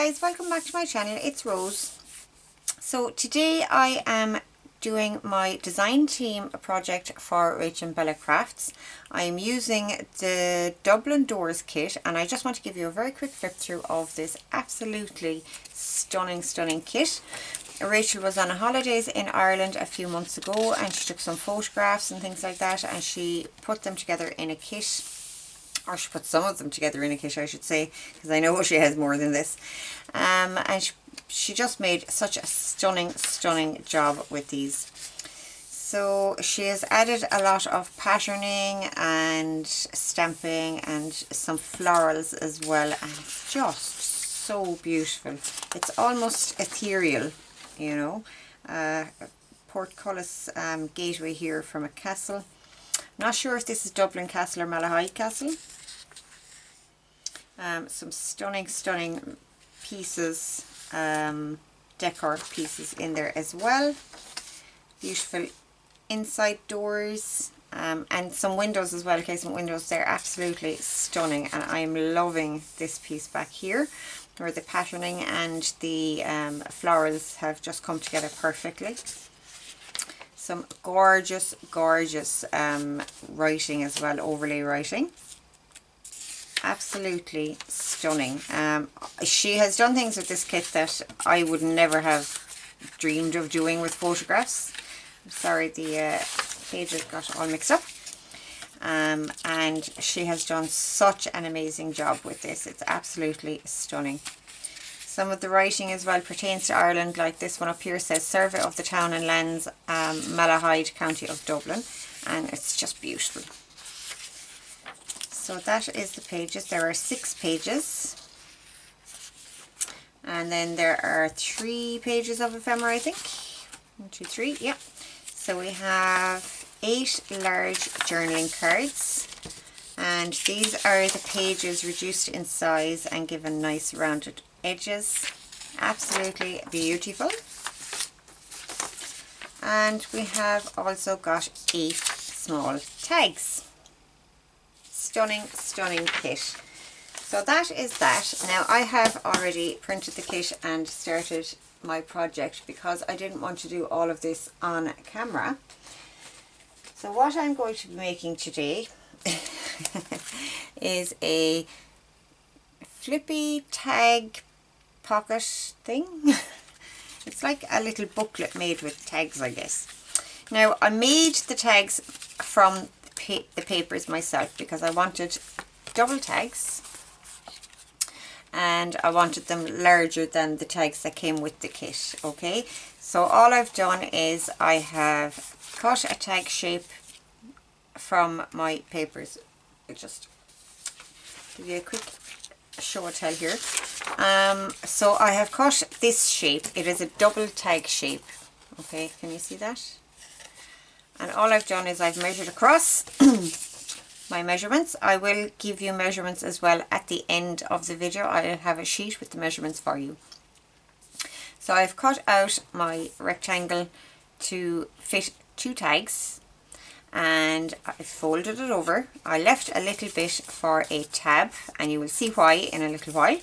guys, welcome back to my channel. It's Rose. So today I am doing my design team project for Rachel and Bella Crafts. I am using the Dublin doors kit, and I just want to give you a very quick flip through of this absolutely stunning kit. Rachel was on holidays in Ireland a few months ago, and she took some photographs and things like that, and she put them together in a kit. Or she put some of them together in a kit, I should say, because I know she has more than this. And she just made such a stunning job with these. So she has added a lot of patterning and stamping and some florals as well, and it's just so beautiful. It's almost ethereal, you know. Portcullis gateway here from a castle. Not sure if this is Dublin Castle or Malahide Castle. Some stunning pieces, decor pieces in there as well. Beautiful inside doors, and some windows as well, casement windows. They're absolutely stunning, and I'm loving this piece back here where the patterning and the florals have just come together perfectly. Some gorgeous writing as well, overlay writing. Absolutely stunning. She has done things with this kit that I would never have dreamed of doing with photographs. I'm sorry, the pages got all mixed up. And she has done such an amazing job with this. It's absolutely stunning. Some of the writing as well pertains to Ireland, like this one up here says Survey of the Town and Lands, Malahide, County of Dublin, and it's just beautiful. So that is the pages. There are 6 pages, and then there are 3 pages of ephemera, I think. 1, 2, 3, yeah. So we have 8 large journaling cards, and these are the pages reduced in size and given nice rounded edges. Absolutely beautiful. And we have also got 8 small tags. Stunning kit. So that is that. Now I have already printed the kit and started my project because I didn't want to do all of this on camera. So what I'm going to be making today is a flippy tag pocket thing. It's like a little booklet made with tags, I guess. Now I made the tags from the papers myself because I wanted double tags, and I wanted them larger than the tags that came with the kit. Okay, so all I've done is I have cut a tag shape from my papers. I'll just give you a quick show and tell here. So I have cut this shape. It is a double tag shape. Okay, can you see that? And all I've done is I've measured across my measurements. I will give you measurements as well at the end of the video. I'll have a sheet with the measurements for you. So I've cut out my rectangle to fit 2 tags, and I folded it over. I left a little bit for a tab, and you will see why in a little while.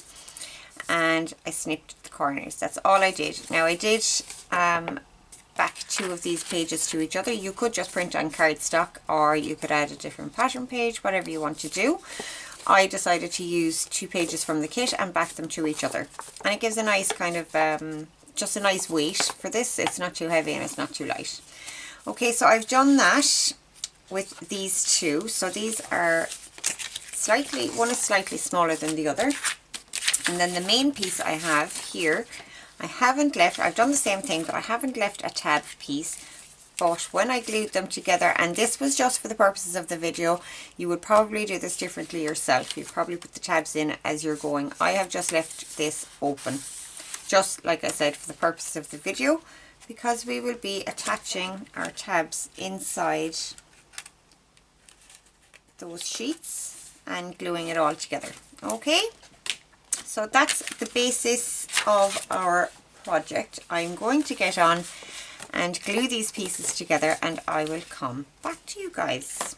And I snipped the corners. That's all I did. Now I did back 2 of these pages to each other. You could just print on cardstock, or you could add a different pattern page, whatever you want to do. I decided to use 2 pages from the kit and back them to each other, and it gives a nice kind of just a nice weight for this. It's not too heavy and it's not too light. Okay, so I've done that with these 2. So these are one is slightly smaller than the other, and then the main piece I have here, I've done the same thing, but I haven't left a tab piece. But when I glued them together, and this was just for the purposes of the video, you would probably do this differently yourself. You'd probably put the tabs in as you're going. I have just left this open, just like I said, for the purposes of the video, because we will be attaching our tabs inside those sheets and gluing it all together. Okay, so that's the basis of our project. I'm going to get on and glue these pieces together, and I will come back to you guys.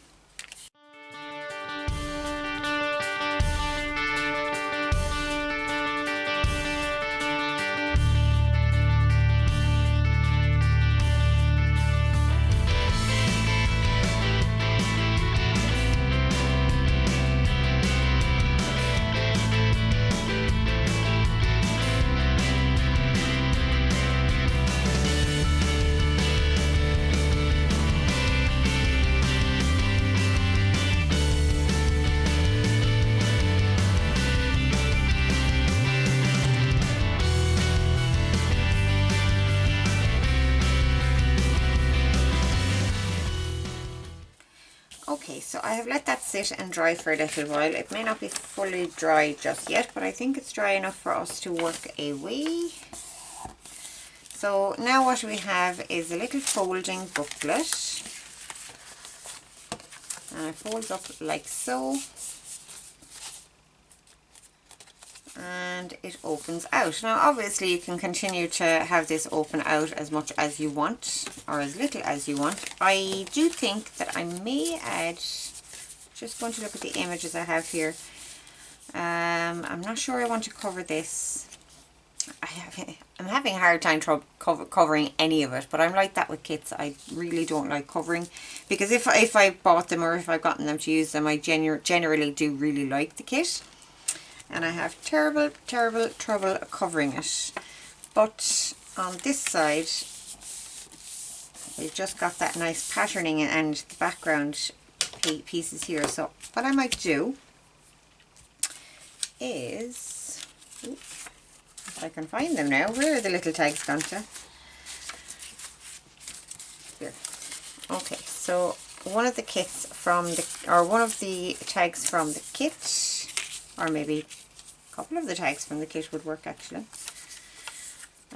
Okay, so I have let that sit and dry for a little while. It may not be fully dry just yet, but I think it's dry enough for us to work away. So now what we have is a little folding booklet. And it folds up like so. And it opens out. Now obviously you can continue to have this open out as much as you want or as little as you want. I do think that I may add, just going to look at the images I have here. I'm not sure I want to cover this. I'm having a hard time covering any of it, but I'm like that with kits. I really don't like covering, because if I bought them or if I've gotten them to use them, I generally do really like the kit. And I have terrible trouble covering it. But on this side, we've just got that nice patterning and the background pieces here. So what I might do is, if I can find them now, where are the little tags gone to? Here. Okay, so one of the kits from the, or one of the tags from the kit, or maybe a couple of the tags from the kit would work actually.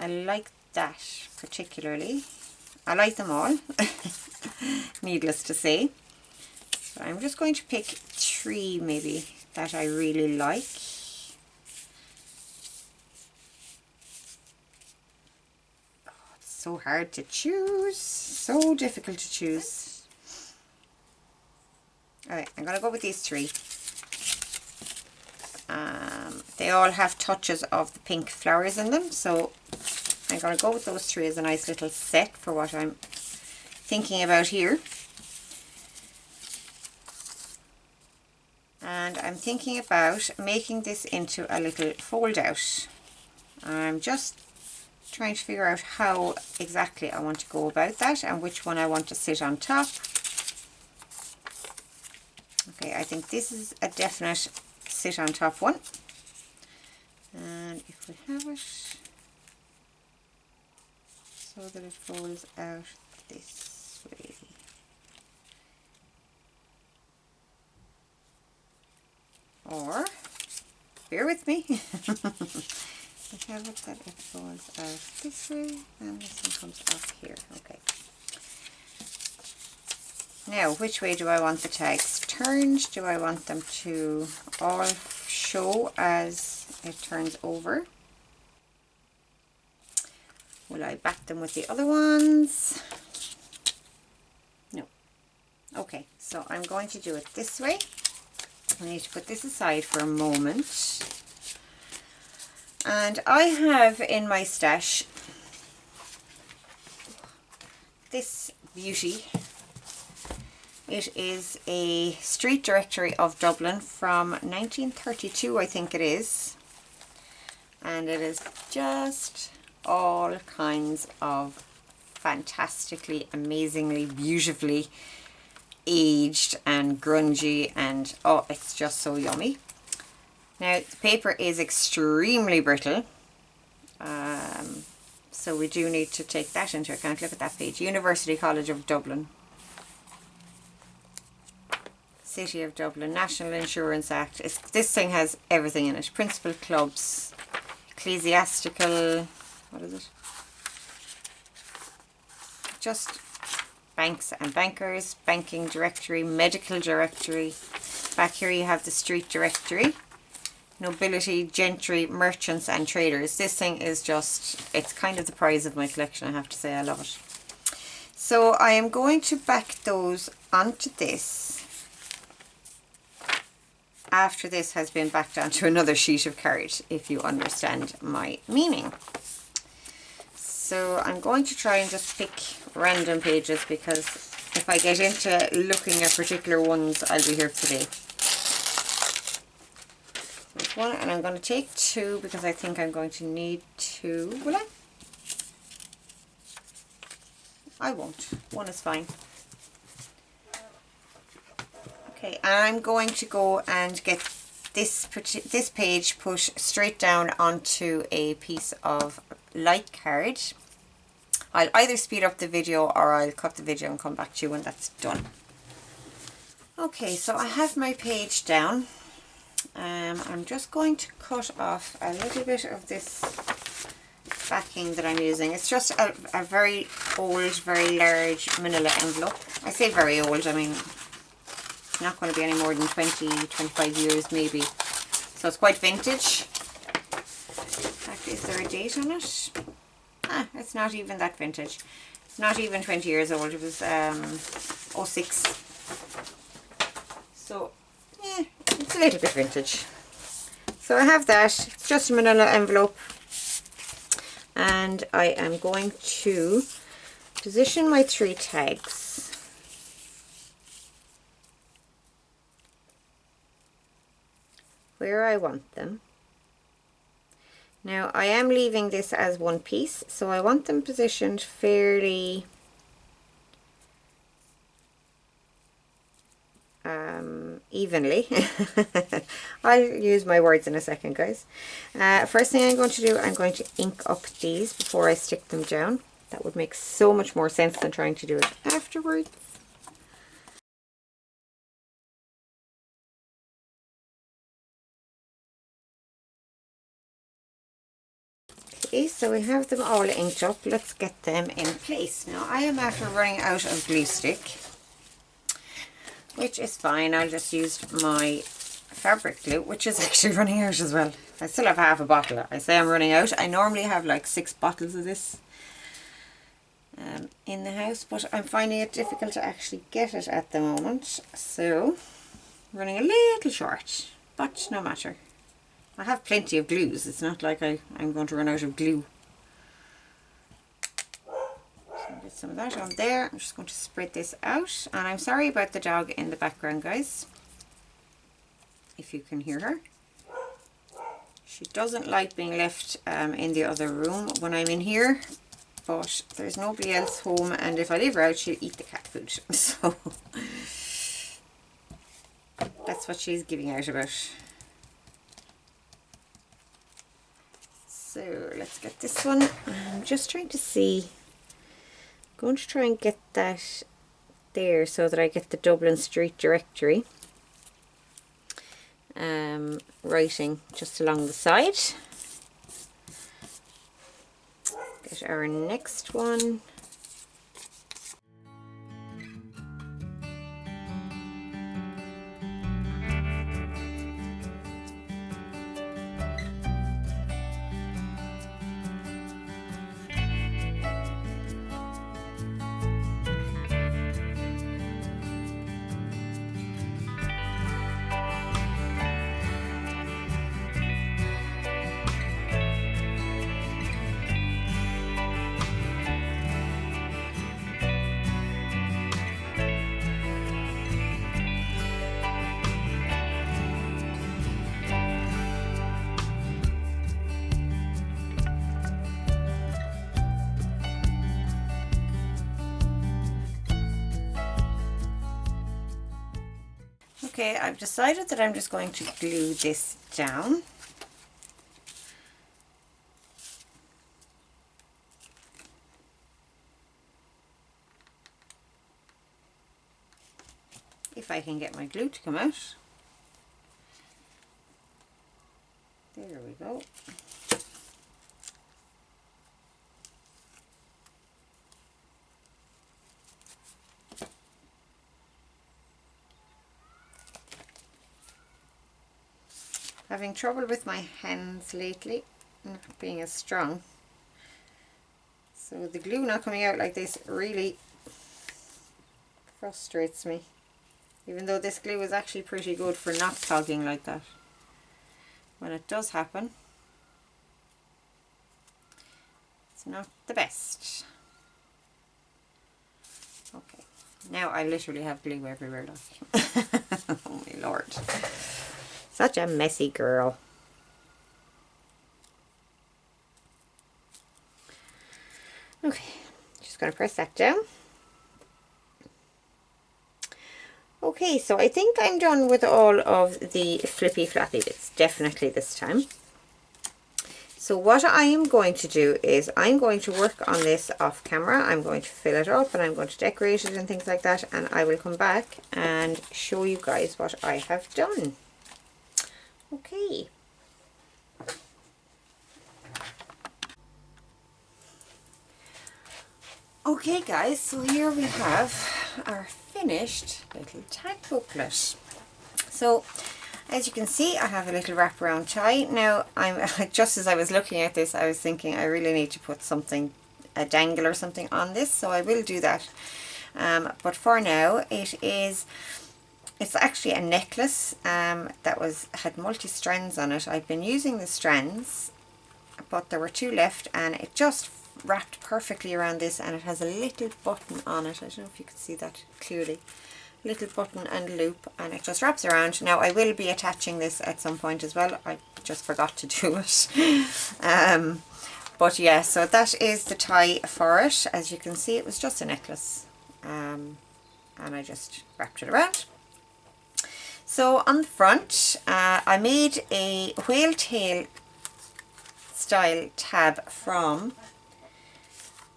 I like that particularly. I like them all, needless to say. So I'm just going to pick 3 maybe that I really like. Oh, it's so hard to choose, so difficult to choose. Alright, I'm going to go with these 3. They all have touches of the pink flowers in them, so I'm going to go with those 3 as a nice little set for what I'm thinking about here. And I'm thinking about making this into a little fold out. I'm just trying to figure out how exactly I want to go about that and which one I want to sit on top. Okay, I think this is a definite sit on top one. And if we have it so that it folds out this way. Or, bear with me, I have it that it folds out this way and this one comes up here. Okay. Now, which way do I want the tags turned? Do I want them to all show as it turns over? Will I back them with the other ones? No. Okay, so I'm going to do it this way. I need to put this aside for a moment. And I have in my stash this beauty. It is a street directory of Dublin from 1932, I think it is. And it is just all kinds of fantastically, amazingly, beautifully aged and grungy, and oh, it's just so yummy. Now the paper is extremely brittle, so we do need to take that into account. Look at that page, University College of Dublin, City of Dublin, National Insurance Act. This thing has everything in it. Principal clubs, ecclesiastical, what is it? Just banks and bankers, banking directory, medical directory. Back here you have the street directory, nobility, gentry, merchants and traders. This thing is just, it's kind of the prize of my collection, I have to say. I love it. So I am going to back those onto this after this has been backed onto another sheet of card, if you understand my meaning. So I'm going to try and just pick random pages, because if I get into looking at particular ones, I'll be here today. There's one, and I'm going to take 2 because I think I'm going to need 2. Will I? I won't. 1 is fine. Okay, and I'm going to go and get this page put straight down onto a piece of light card. I'll either speed up the video or I'll cut the video and come back to you when that's done. Okay, so I have my page down. I'm just going to cut off a little bit of this backing that I'm using. It's just a very old, very large manila envelope. I say very old, I mean it's not going to be any more than 20-25 years maybe. So it's quite vintage. In fact, is there a date on it? Ah, it's not even that vintage. It's not even 20 years old. It was '06. So yeah, it's a little bit vintage. So I have that. It's just a manila envelope. And I am going to position my 3 tags where I want them. Now I am leaving this as one piece, so I want them positioned fairly evenly. I'll use my words in a second, guys. First thing I'm going to do, I'm going to ink up these before I stick them down. That would make so much more sense than trying to do it afterwards. Okay, so we have them all inked up. Let's get them in place. Now I am after running out of glue stick, which is fine. I'll just use my fabric glue, which is actually running out as well. I still have half a bottle. I say I'm running out. I normally have like 6 bottles of this in the house, but I'm finding it difficult to actually get it at the moment. So running a little short, but no matter. I have plenty of glues. It's not like I'm going to run out of glue. So I'll get some of that on there. I'm just going to spread this out. And I'm sorry about the dog in the background, guys. If you can hear her. She doesn't like being left in the other room when I'm in here. But there's nobody else home. And if I leave her out, she'll eat the cat food. So that's what she's giving out about. So let's get this one. I'm just trying to see. I'm going to try and get that there so that I get the Dublin Street directory writing just along the side. Get our next one. Okay, I've decided that I'm just going to glue this down. If I can get my glue to come out. There we go. Having trouble with my hands lately, not being as strong. So the glue not coming out like this really frustrates me. Even though this glue is actually pretty good for not clogging like that. When it does happen, it's not the best. Okay, now I literally have glue everywhere, like. Oh my lord. Such a messy girl. Okay, just going to press that down. Okay, so I think I'm done with all of the flippy flappy bits, definitely this time. So what I am going to do is I'm going to work on this off camera. I'm going to fill it up and I'm going to decorate it and things like that, and I will come back and show you guys what I have done. Okay. Okay guys, so here we have our finished little tag booklet. So as you can see, I have a little wraparound tie. Now, just as I was looking at this, I was thinking I really need to put something, a dangle or something on this, so I will do that. But for now, it's actually a necklace that had multi-strands on it. I've been using the strands, but there were 2 left, and it just wrapped perfectly around this, and it has a little button on it. I don't know if you can see that clearly. Little button and loop, and it just wraps around. Now I will be attaching this at some point as well. I just forgot to do it. But yeah, so that is the tie for it. As you can see, it was just a necklace, and I just wrapped it around. So on the front, I made a whale tail style tab from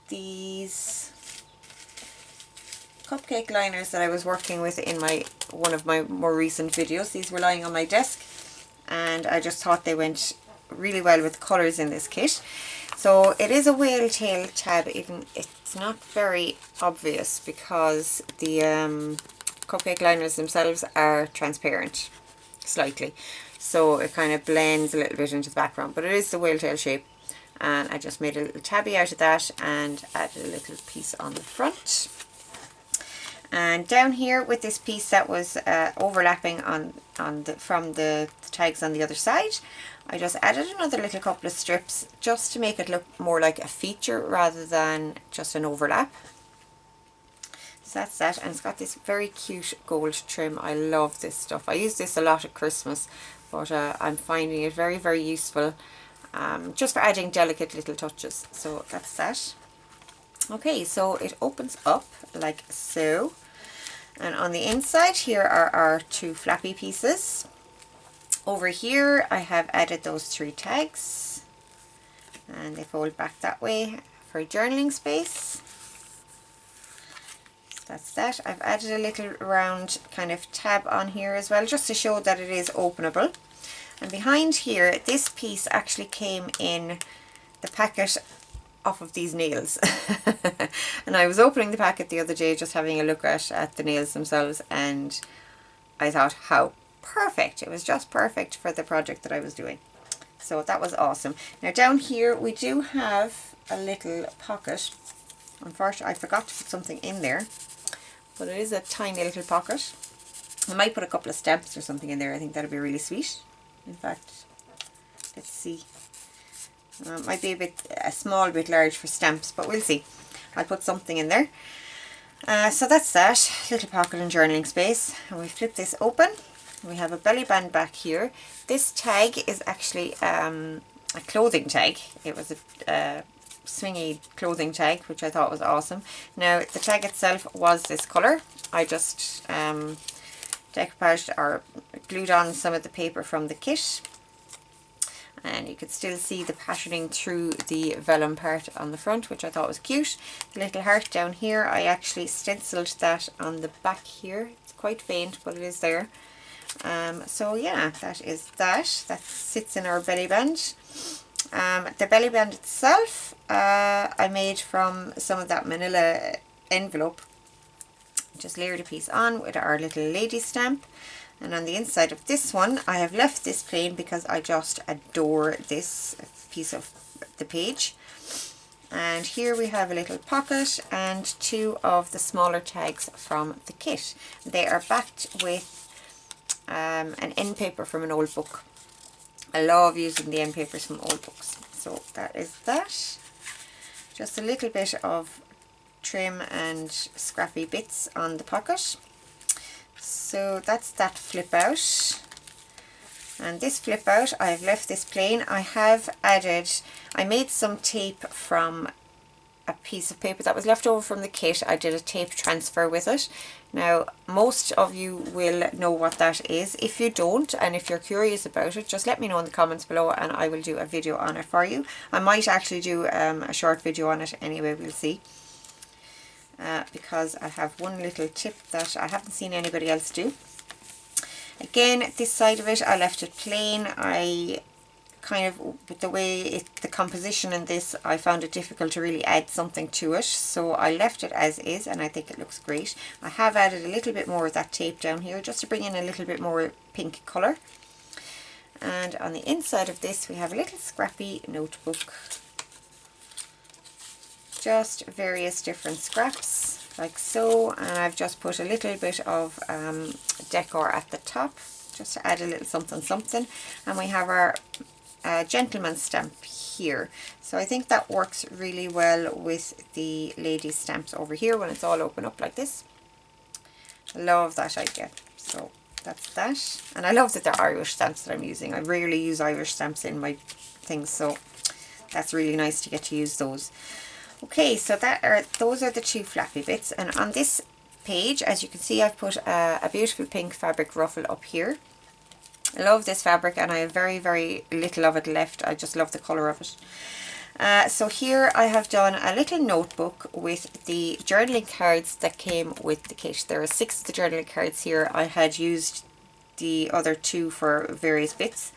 these cupcake liners that I was working with in one of my more recent videos. These were lying on my desk, and I just thought they went really well with the colours in this kit. So it is a whale tail tab. Even it's not very obvious because the cupcake liners themselves are transparent slightly, so it kind of blends a little bit into the background, but it is the whale tail shape, and I just made a little tabby out of that and added a little piece on the front. And down here with this piece that was overlapping from the tags on the other side, I just added another little couple of strips just to make it look more like a feature rather than just an overlap. So that's that, and it's got this very cute gold trim. I love this stuff. I use this a lot at Christmas, but I'm finding it very, very useful just for adding delicate little touches. So that's that. Okay, so it opens up like so, and on the inside here are our 2 flappy pieces. Over here I have added those 3 tags, and they fold back that way for journaling space. So that's that. I've added a little round kind of tab on here as well, just to show that it is openable. And behind here, this piece actually came in the packet off of these nails. And I was opening the packet the other day, just having a look at the nails themselves, and I thought how perfect. It was just perfect for the project that I was doing. So that was awesome. Now down here we do have a little pocket. Unfortunately, I forgot to put something in there, but it is a tiny little pocket. I might put a couple of stamps or something in there. I think that'd be really sweet. In fact, let's see. Might be a small bit large for stamps, but we'll see. I'll put something in there. So that's that, little pocket and journaling space. And we flip this open. We have a belly band back here. This tag is actually a clothing tag. It was a swingy clothing tag, which I thought was awesome. Now the tag itself was this colour. I just decoupaged or glued on some of the paper from the kit, and you could still see the patterning through the vellum part on the front, which I thought was cute. The little heart down here, I actually stenciled that on the back here. It's quite faint, but it is there. So yeah, that is that. That sits in our belly band. The belly band itself I made from some of that manila envelope. Just layered a piece on with our little lady stamp, and on the inside of this one I have left this plain because I just adore this piece of the page. And here we have a little pocket and 2 of the smaller tags from the kit. They are backed with an end paper from an old book. I love using the end papers from old books. So that is that. Just a little bit of trim and scrappy bits on the pocket. So that's that flip out. And this flip out, I've left this plain. I made some tape from a piece of paper that was left over from the kit. I did a tape transfer with it. Now, most of you will know what that is. If you don't, and if you're curious about it, just let me know in the comments below and I will do a video on it for you. I might actually do a short video on it anyway, we'll see. Because I have one little tip that I haven't seen anybody else do. Again, this side of it, I left it plain. I kind of, with the way the composition in this, I found it difficult to really add something to it, so I left it as is and I think it looks great. I have added a little bit more of that tape down here just to bring in a little bit more pink colour. And on the inside of this we have a little scrappy notebook, just various different scraps like so, and I've just put a little bit of decor at the top just to add a little something something, and we have our gentleman's stamp here, so I think that works really well with the ladies stamps over here when it's all open up like this. I love that idea, so that's that. And I love that they're Irish stamps that I'm using. I rarely use Irish stamps in my things, so that's really nice to get to use those. Okay, so those are the two flappy bits, and on this page, as you can see, I've put a beautiful pink fabric ruffle up here. I love this fabric and I have very, very little of it left. I just love the colour of it. So here I have done a little notebook with the journaling cards that came with the kit. There are 6 of the journaling cards here. I had used the other 2 for various bits.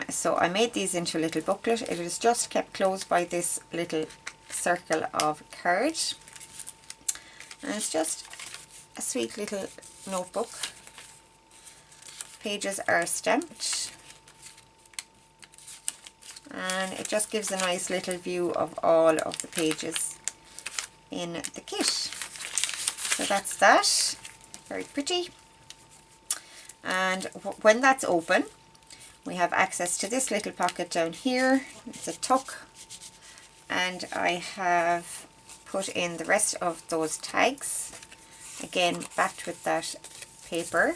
So I made these into a little booklet. It is just kept closed by this little circle of card. And it's just a sweet little notebook. Pages are stamped and it just gives a nice little view of all of the pages in the kit. So that's that, very pretty. And when that's open, we have access to this little pocket down here. It's a tuck, and I have put in the rest of those tags, again backed with that paper.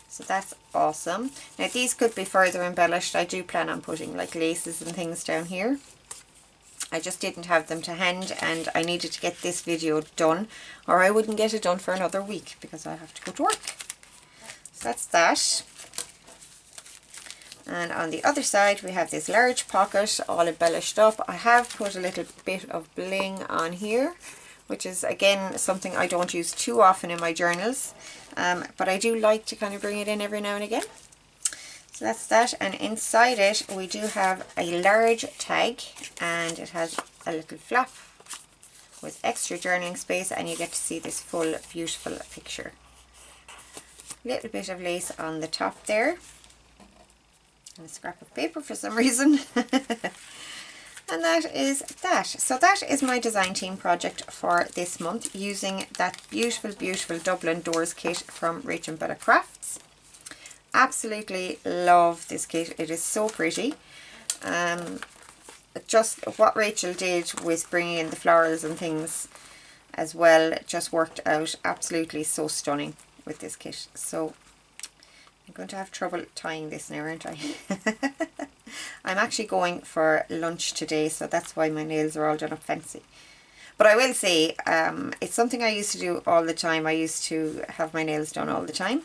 So that's awesome. Now these could be further embellished. I do plan on putting like laces and things down here. I just didn't have them to hand and I needed to get this video done or I wouldn't get it done for another week because I have to go to work. So that's that. And on the other side we have this large pocket all embellished up. I have put a little bit of bling on here, which is again something I don't use too often in my journals, but I do like to kind of bring it in every now and again. So that's that, and inside it we do have a large tag and it has a little flap with extra journaling space and you get to see this full beautiful picture. Little bit of lace on the top there and a scrap of paper for some reason. And that is that. So that is my design team project for this month, using that beautiful, beautiful Dublin doors kit from Rachel Bella Crafts. Absolutely love this kit. It is so pretty. Just what Rachel did with bringing in the florals and things as well just worked out absolutely so stunning with this kit. So I'm going to have trouble tying this now, aren't I? I'm actually going for lunch today, so that's why my nails are all done up fancy. But I will say, it's something I used to do all the time. I used to have my nails done all the time.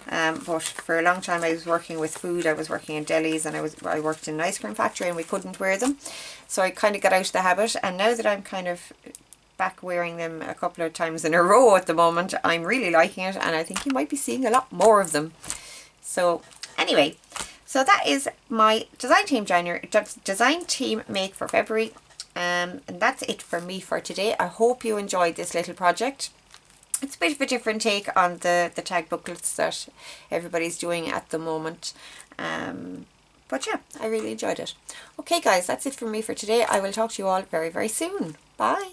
But for a long time I was working with food. I was working in delis and I worked in an ice cream factory and we couldn't wear them. So I kind of got out of the habit, and now that I'm kind of back wearing them a couple of times in a row at the moment, I'm really liking it and I think you might be seeing a lot more of them. So anyway, so that is my design team make for February, and that's it for me for today. I hope you enjoyed this little project. It's a bit of a different take on the tag booklets that everybody's doing at the moment, but yeah, I really enjoyed it. Okay guys, that's it from me for today. I will talk to you all very, very soon. Bye.